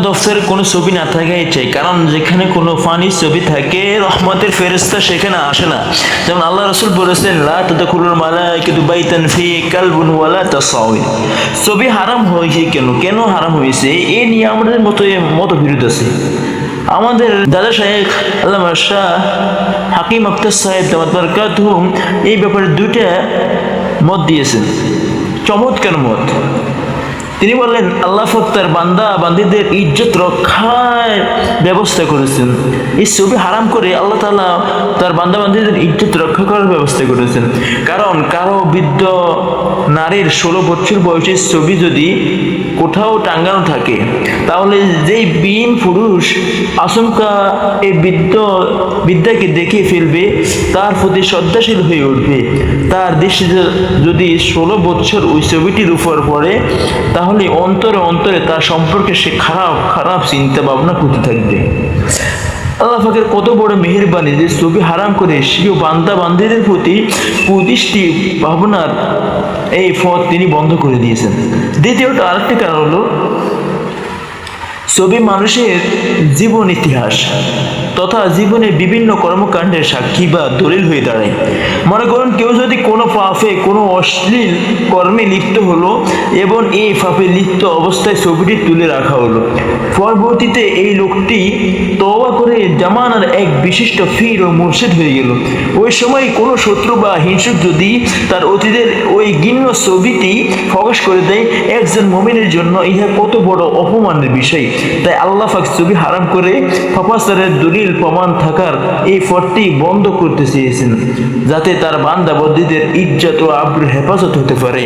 দফতরে কোনো ছবি না থাকাই চাই, কারণ যেখানে কোনো ফানির ছবি থাকে রহমতের ফেরেশতা সেখানে আসে না। যেমন আল্লাহ রাসূল বলেছেন, লা তাদখুলুল মালাইকাতু বাইতান ফি কালবুন ওয়ালা তাসাউর। ছবি হারাম হয়েছে কেন হারাম হয়েছে এ নিয়ে আমাদের মতবিরোধ আছে। আমাদের দাদা সাহেব আল্লামা শাহ হাকিম আক্তার সাহেব দামাত বারাকাতুহু এই ব্যাপারে দুইটা মত দিয়েছেন, চমৎকার মত। তিনি বললেন, আল্লাহ পাক তার বান্দা বান্দীদের ইজ্জত রক্ষার ব্যবস্থা করেছেন। এই ছবি হারাম করে আল্লাহ তাআলা তার বান্দা বান্দীদের ইজ্জত রক্ষা করার ব্যবস্থা করেছেন। কারণ কারো বৃদ্ধ নারীর 16 বছর বয়সের ছবি যদি কোথাও টাঙ্গানো থাকে, তাহলে যেই বীণ পুরুষ আচমকা এই বিদ্যাকে দেখে ফেলবে, তার প্রতি শ্রদ্ধাশীল হয়ে উঠবে। তার দৃষ্টিতে যদি 16 বছর ওই ছবিটির উপর পড়ে, তাহলে অন্তরে তার সম্পর্কে সে খারাপ চিন্তা ভাবনা করতে থাকবে। আল্লাহ পাকের কত বড় মেহেরবানি যে ছবি হারাম করে সেও বান্দা বান্দীদের প্রতি কুদৃষ্টি ভাবনার এই পথ তিনি বন্ধ করে দিয়েছেন। দ্বিতীয়ত আরেকটি কারণ হলো, ছবি মানুষের জীবন ইতিহাস তথা জীবনের বিভিন্ন কর্মকাণ্ডের সাক্ষী বা দলিল হয়ে দাঁড়ায়। মনে করুন, কেউ যদি কোনো পাপে কোনো অশ্লীল কর্মে লিপ্ত হলো এবং এই পাপে লিপ্ত অবস্থায় ছবিটি তুলে রাখা হলো। পরবর্তীতে এই লোকটি তওবা করে জামানার এক বিশিষ্ট পীর ও মুর্শিদ হয়ে গেল। ওই সময় কোনো শত্রু বা হিংসুক যদি তার অতীতের ওই ঘৃণ্য ছবিটি প্রকাশ করে দেয়, একজন মুমিনের জন্য ইহা কত বড় অপমানের বিষয়। তাই আল্লাহ পাক ছবি হারাম করে পাপাচারের দলিল প্রমাণ থাকার এই পথটি বন্ধ করতে চেয়েছেন, যাতে তার বান্দা বান্দীদের ইজ্জত ও আব্রুর হেফাজত হতে পারে।